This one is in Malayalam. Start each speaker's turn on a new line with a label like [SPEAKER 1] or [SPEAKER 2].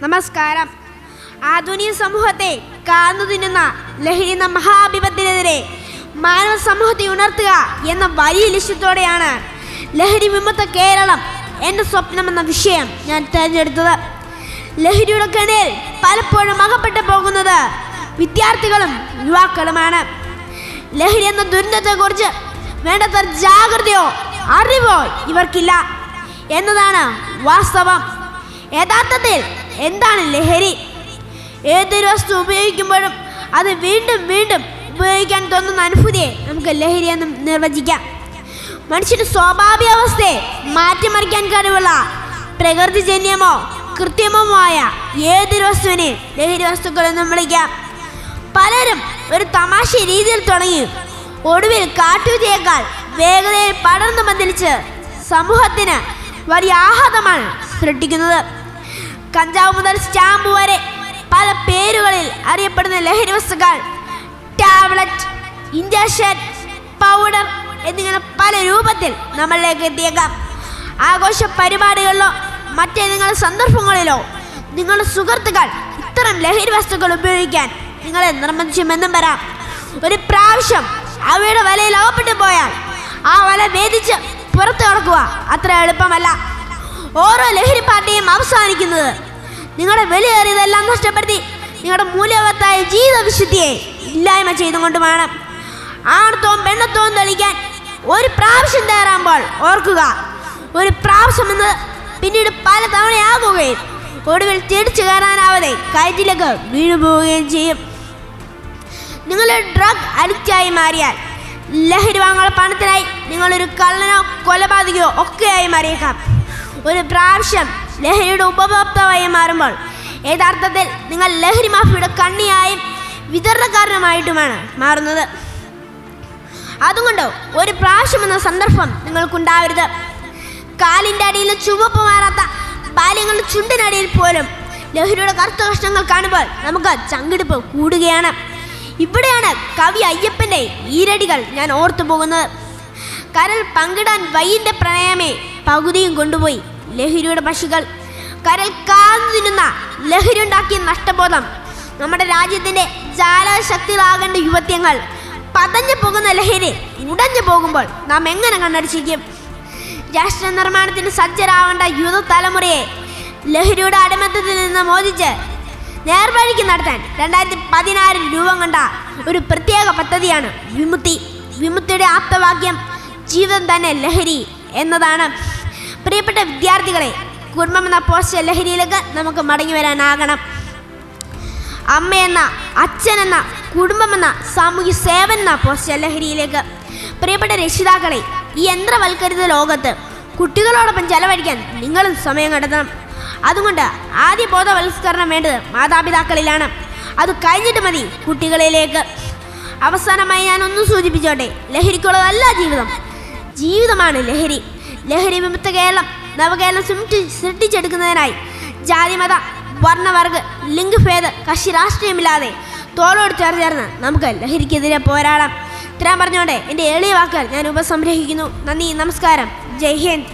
[SPEAKER 1] നമസ്കാരം. ആധുനിക സമൂഹത്തെ കാർന്നു തിന്നുന്ന ലഹരി എന്ന മഹാവിപത്തിനെതിരെ മാനവ സമൂഹത്തെ ഉണർത്തുക എന്ന വലിയ ലക്ഷ്യത്തോടെയാണ് ലഹരി വിമുക്ത കേരളം എൻ്റെ സ്വപ്നമെന്ന വിഷയം ഞാൻ തിരഞ്ഞെടുത്തത്. ലഹരിയുടെ കെണിയിൽ പലപ്പോഴും അകപ്പെട്ടു പോകുന്നത് വിദ്യാർത്ഥികളും യുവാക്കളുമാണ്. ലഹരി എന്ന ദുരന്തത്തെക്കുറിച്ച് വേണ്ടത്ര ജാഗ്രതയോ അറിവോ ഇവർക്കില്ല എന്നതാണ് വാസ്തവം. യഥാർത്ഥത്തിൽ എന്താണ് ലഹരി? ഏതൊരു വസ്തു ഉപയോഗിക്കുമ്പോഴും അത് വീണ്ടും വീണ്ടും ഉപയോഗിക്കാൻ തോന്നുന്ന അനുഭൂതിയെ നമുക്ക് ലഹരി എന്നും നിർവചിക്കാം. മനുഷ്യന്റെ സ്വാഭാവിക അവസ്ഥയെ മാറ്റിമറിക്കാൻ കഴിവുള്ള പ്രകൃതിജന്യമോ കൃത്രിമമായ ഏതൊരു വസ്തുവിനെ ലഹരി വസ്തുക്കൾ എന്നും വിളിക്കാം. പലരും ഒരു തമാശ രീതിയിൽ തുടങ്ങി ഒടുവിൽ കാട്ടുതീയേക്കാൾ വേഗതയിൽ പടർന്നു പന്തലിച്ച് സമൂഹത്തിന് വലിയ ആഘാതമാണ് സൃഷ്ടിക്കുന്നത്. കഞ്ചാവ് മുതൽ സ്റ്റാമ്പ് വരെ പല പേരുകളിൽ അറിയപ്പെടുന്ന ലഹരി വസ്തുക്കൾ ടാബ്ലറ്റ്, ഇഞ്ചക്ഷൻ, പൗഡർ എന്നിങ്ങനെ പല രൂപത്തിൽ നമ്മളിലേക്ക് എത്തിയേക്കാം. ആഘോഷ പരിപാടികളിലോ മറ്റേതെങ്കിലും സന്ദർഭങ്ങളിലോ നിങ്ങളുടെ സുഹൃത്തുക്കൾ ഇത്തരം ലഹരി വസ്തുക്കൾ ഉപയോഗിക്കാൻ നിങ്ങളെ നിർബന്ധിച്ചുമെന്നും വരാം. ഒരു പ്രാവശ്യം അവയുടെ വലയിൽ അകപ്പെട്ടു പോയാൽ ആ വല ഭേദിച്ച് പുറത്തു കടക്കുക അത്ര എളുപ്പമല്ല. ഓരോ ലഹരി പാർട്ടിയും അവസാനിക്കുന്നത് നിങ്ങളുടെ വിലയേറിയതെല്ലാം നഷ്ടപ്പെടുത്തി നിങ്ങളുടെ മൂല്യവത്തായ ജീവിത വിശുദ്ധിയെ ഇല്ലായ്മ ചെയ്തുകൊണ്ടുമാണ്. ആണത്വവും പെണ്ണത്വവും തെളിയിക്കാൻ ഒരു പ്രാവശ്യം തയ്യാറാകുമ്പോൾ ഓർക്കുക, ഒരു പ്രാവശ്യം എന്ന് പിന്നീട് പല തവണയാകുകയും ഒടുവിൽ തിരിച്ചു കയറാനാവാതെ കയറ്റിലേക്ക് വീണുപോവുകയും ചെയ്യും. നിങ്ങളൊരു ഡ്രഗ് അഡിക്റ്റായി മാറിയാൽ ലഹരി വാങ്ങാനുള്ള പണത്തിനായി നിങ്ങളൊരു കള്ളനോ കൊലപാതകയോ ഒക്കെയായി മാറിയേക്കാം. ഒരു പ്രാവശ്യം ലഹരിയുടെ ഉപഭോക്താവായി മാറുമ്പോൾ യഥാർത്ഥത്തിൽ നിങ്ങൾ ലഹരി മാഫിയുടെ കണ്ണിയായും വിതരണക്കാരനുമായിട്ടുമാണ് മാറുന്നത്. അതുകൊണ്ട് ഒരു പ്രാവശ്യം എന്ന സന്ദർഭം നിങ്ങൾക്കുണ്ടാവരുത്. കാലിൻ്റെ അടിയിൽ ചുവപ്പ് മാറാത്ത ബാല്യങ്ങളുടെ ചുണ്ടിനടിയിൽ പോലും ലഹരിയുടെ കറുത്ത കഷ്ണങ്ങൾ കാണുമ്പോൾ നമുക്ക് ചങ്കിടിപ്പ് കൂടുകയാണ്. ഇവിടെയാണ് കവി അയ്യപ്പൻ്റെ ഈരടികൾ ഞാൻ ഓർത്തു പോകുന്നത്. കരൽ പങ്കിടാൻ വയ്യൻ്റെ പ്രണയമേ പകുതിയും കൊണ്ടുപോയി ലഹരിയുടെ പശുക്കൾ. കരൽ കാർന്നു തിന്നുന്ന ലഹരി ഉണ്ടാക്കിയ നഷ്ടബോധം. നമ്മുടെ രാജ്യത്തിൻ്റെ ജാലശക്തികളാകേണ്ട യുവത്വങ്ങൾ പതഞ്ഞു പോകുന്ന ലഹരി ഉടഞ്ഞു പോകുമ്പോൾ നാം എങ്ങനെ കണ്ണടിച്ചിരിക്കും? രാഷ്ട്ര നിർമ്മാണത്തിന് സജ്ജരാവേണ്ട യുവതലമുറയെ ലഹരിയുടെ അടിമത്തത്തിൽ നിന്ന് മോചിച്ച് നേർവഴിക്ക് നടത്താൻ 2016 രൂപം കൊണ്ട ഒരു പ്രത്യേക പദ്ധതിയാണ് വിമുക്തി. വിമുക്തിയുടെ ആപ്തവാക്യം ജീവിതം തന്നെ ലഹരി എന്നതാണ്. പ്രിയപ്പെട്ട വിദ്യാർത്ഥികളെ, കുടുംബം എന്ന പോസ്റ്റ് ലഹരിയിലേക്ക് നമുക്ക് മടങ്ങി വരാനാകണം. അമ്മയെന്ന, അച്ഛനെന്ന, കുടുംബമെന്ന, സാമൂഹ്യ സേവനം എന്ന പോസ്റ്റ് ലഹരിയിലേക്ക്. പ്രിയപ്പെട്ട രക്ഷിതാക്കളെ, ഈ യന്ത്രവൽക്കരിത ലോകത്ത് കുട്ടികളോടൊപ്പം ചെലവഴിക്കാൻ നിങ്ങളും സമയം കണ്ടെത്തണം. അതുകൊണ്ട് ആദ്യ ബോധവൽക്കരണം വേണ്ടത് മാതാപിതാക്കളിലാണ്. അത് കഴിഞ്ഞിട്ട് മതി കുട്ടികളിലേക്ക്. അവസാനമായി ഞാൻ ഒന്ന് സൂചിപ്പിച്ചോട്ടെ, ലഹരിക്കുള്ളതല്ല ജീവിതം, ജീവിതമാണ് ലഹരി. ലഹരി വിമുക്ത കേരളം, നവകേരളം സൃഷ്ടിച്ചെടുക്കുന്നതിനായി ജാതിമത വർണ്ണവർഗ ലിംഗഭേദ കക്ഷി രാഷ്ട്രീയമില്ലാതെ തോളോട് ചേർന്ന് നമുക്ക് ലഹരിക്കെതിരെ പോരാടാം. ഇത്രയും പറഞ്ഞുകൊണ്ട് എൻ്റെ എളിയ വാക്കുകൾ ഞാൻ ഉപസംഗ്രഹിക്കുന്നു. നന്ദി, നമസ്കാരം, ജയ് ഹിന്ദ്.